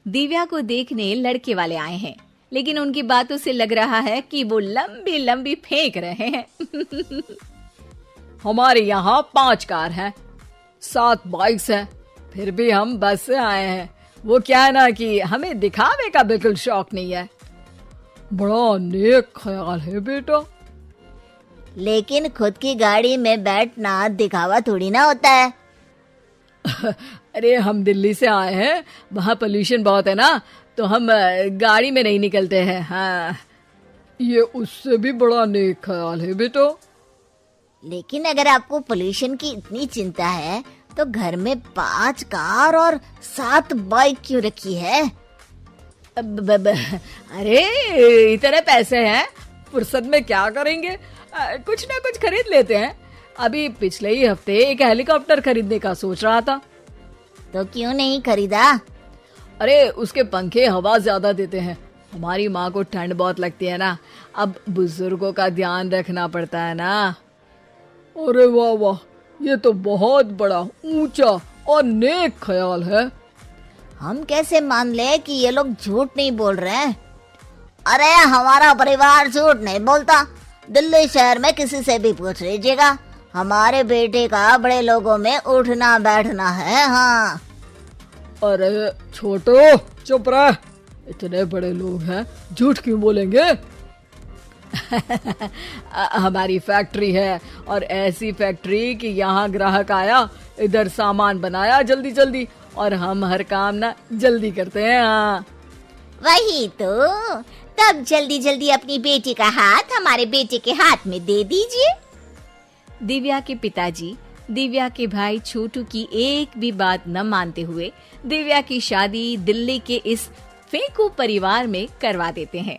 दिव्या को देखने लड़के वाले आए हैं, लेकिन उनकी बातों से लग रहा है कि वो लंबी लंबी फेंक रहे हैं। हमारे यहाँ 5 कार हैं, 7 बाइक्स हैं, फिर भी हम बस से आए हैं। वो क्या है ना कि हमें दिखावे का बिल्कुल शौक नहीं है। बड़ा नेक ख्याल है बेटा। लेकिन खुद की गाड़ी में बैठना दिखावा थोड़ी ना होता है। अरे हम दिल्ली से आए हैं, वहाँ पोल्यूशन बहुत है ना, तो हम गाड़ी में नहीं निकलते हैं। हाँ, ये उससे भी बड़ा नेक ख्याल है बेटा। लेकिन अगर आपको पोल्यूशन की इतनी चिंता है तो घर में 5 कार और 7 बाइक क्यों रखी है? अरे इतने पैसे हैं, फुर्सत में क्या करेंगे, कुछ ना कुछ खरीद लेते हैं। अभी पिछले ही हफ्ते एक हेलीकॉप्टर खरीदने का सोच रहा था। तो क्यों नहीं खरीदा? अरे उसके पंखे हवा ज्यादा देते हैं, हमारी माँ को ठंड बहुत लगती है ना, अब बुजुर्गों का ध्यान रखना पड़ता है ना। अरे वाह वाह, ये तो बहुत बड़ा, ऊंचा और नेक ख्याल है। हम कैसे मान ले कि ये लोग झूठ नहीं बोल रहे हैं? अरे हमारा परिवार झूठ नहीं बोलता। दिल्ली शहर में किसी से भी पूछ लीजिएगा, हमारे बेटे का बड़े लोगों में उठना बैठना है। हाँ। अरे छोटो चुप रह, इतने बड़े लोग हैं, झूठ क्यों बोलेंगे? हमारी फैक्ट्री है, और ऐसी फैक्ट्री कि यहाँ ग्राहक आया, इधर सामान बनाया जल्दी जल्दी, और हम हर काम ना जल्दी करते हैं। हाँ वही तो, तब जल्दी जल्दी अपनी बेटी का हाथ हमारे बेटे के हाथ में दे दीजिए। दिव्या के पिताजी दिव्या के भाई छोटू की एक भी बात न मानते हुए दिव्या की शादी दिल्ली के इस फेंकू परिवार में करवा देते हैं।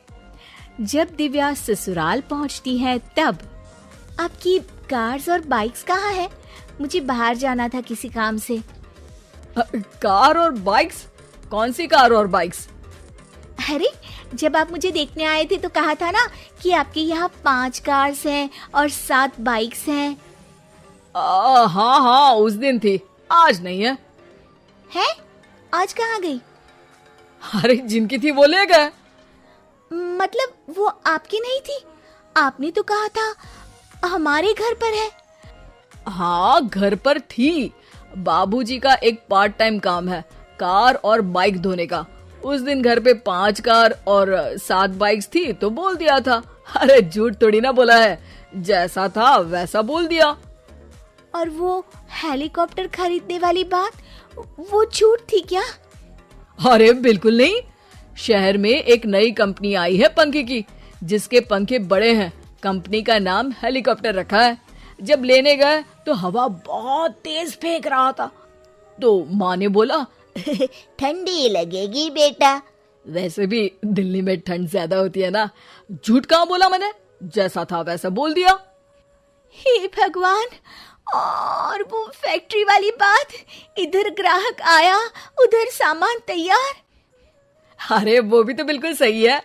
जब दिव्या ससुराल पहुंचती है तब आपकी कार्स और बाइक्स कहाँ है? मुझे बाहर जाना था किसी काम से। कार और बाइक्स? कौन सी कार और बाइक्स? अरे जब आप मुझे देखने आए थे तो कहा था ना कि आपके यहाँ 5 कार्स हैं और 7 बाइक्स हैं। हाँ हाँ उस दिन थी, आज नहीं है। है? आज कहाँ गई? अरे जिनकी थी वो ले गए। मतलब वो आपकी नहीं थी? आपने तो कहा था हमारे घर पर है। हाँ घर पर थी, बाबूजी का एक पार्ट टाइम काम है कार और बाइक धोने का। उस दिन घर पे 5 कार और 7 बाइक्स थी तो बोल दिया था। अरे झूठ थोड़ी ना बोला है, जैसा था वैसा बोल दिया। और वो हेलीकॉप्टर खरीदने वाली बात, वो झूठ थी क्या? अरे बिल्कुल नहीं, शहर में एक नई कंपनी आई है पंखे की, जिसके पंखे बड़े हैं। कंपनी का नाम हेलीकॉप्टर रखा है। जब लेने गए तो हवा बहुत तेज फेंक रहा था, तो माँ ने बोला ठंडी लगेगी बेटा। वैसे भी दिल्ली में ठंड ज्यादा होती है ना। झूठ कहाँ बोला मैंने, जैसा था वैसा बोल दिया। हे भगवान, और वो फैक्ट्री वाली बात, इधर ग्राहक आया उधर सामान तैयार। अरे वो भी तो बिल्कुल सही है।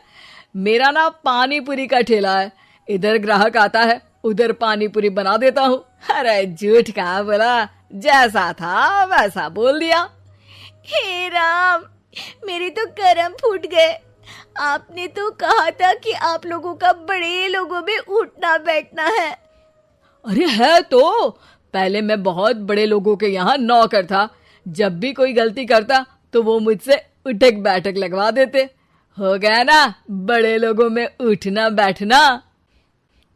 मेरा ना पानी पूरी का ठेला है, इधर ग्राहक आता है उधर पानी पूरी बना देता हूँ। अरे झूठ कहाँ बोला, जैसा था वैसा बोल दिया। हे राम, मेरे तो कर्म फूट गए। आपने तो कहा था कि आप लोगों का बड़े लोगों में उठना बैठना है। अरे है तो, पहले मैं बहुत बड़े लोगों के यहाँ नौकर था। जब भी कोई गलती करता तो वो मुझसे उठक बैठक लगवा देते। हो गया ना बड़े लोगों में उठना बैठना।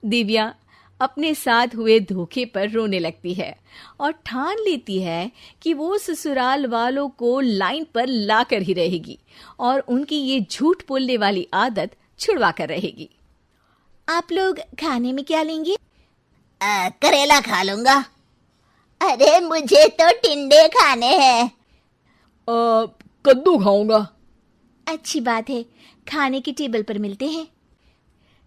दिव्या अपने साथ हुए धोखे पर रोने लगती है और ठान लेती है कि वो ससुराल वालों को लाइन पर लाकर ही रहेगी और उनकी ये झूठ बोलने वाली आदत छुड़वा कर रहेगी। आप लोग खाने में क्या लेंगे? करेला खा लूंगा। अरे मुझे तो टिंडे खाने हैं। कद्दू खाऊंगा। अच्छी बात है, खाने की टेबल पर मिलते हैं।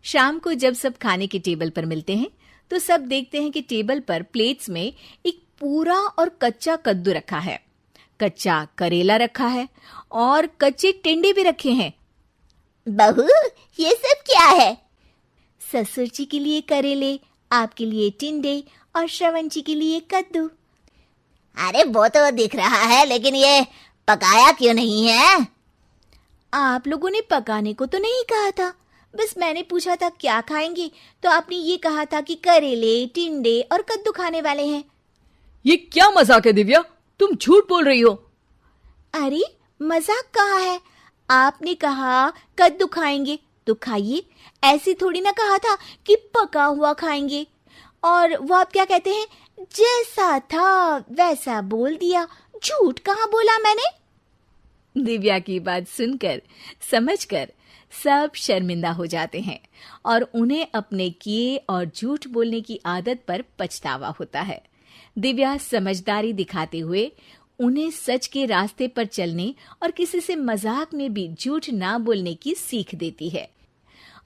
शाम को जब सब खाने की टेबल पर मिलते हैं तो सब देखते हैं कि टेबल पर प्लेट्स में एक पूरा और कच्चा कद्दू रखा है, कच्चा करेला रखा है और कच्चे टिंडे भी रखे हैं। बहू ये सब क्या है? ससुर जी के लिए करेले, आपके लिए टिंडे और श्रवण जी के लिए कद्दू। अरे वो तो दिख रहा है, लेकिन ये पकाया क्यों नहीं है? आप लोगों ने पकाने को तो नहीं कहा था, बस मैंने पूछा था क्या खाएंगे, तो आपने ये कहा था कि करेले, टिंडे और कद्दू खाने वाले हैं। ये क्या मजाक है दिव्या, तुम झूठ बोल रही हो। अरे मजाक कहाँ है, आपने कहा कद्दू खाएंगे तो खाइए, ऐसी थोड़ी ना कहा था कि पका हुआ खाएंगे। और वो आप क्या कहते हैं, जैसा था वैसा बोल दिया, झूठ कहाँ बोला मैंने। दिव्या की बात सुनकर, समझकर सब शर्मिंदा हो जाते हैं और उन्हें अपने किए और झूठ बोलने की आदत पर पछतावा होता है। दिव्या समझदारी दिखाते हुए उन्हें सच के रास्ते पर चलने और किसी से मजाक में भी झूठ ना बोलने की सीख देती है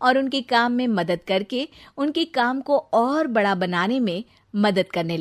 और उनके काम में मदद करके उनके काम को और बड़ा बनाने में मदद करने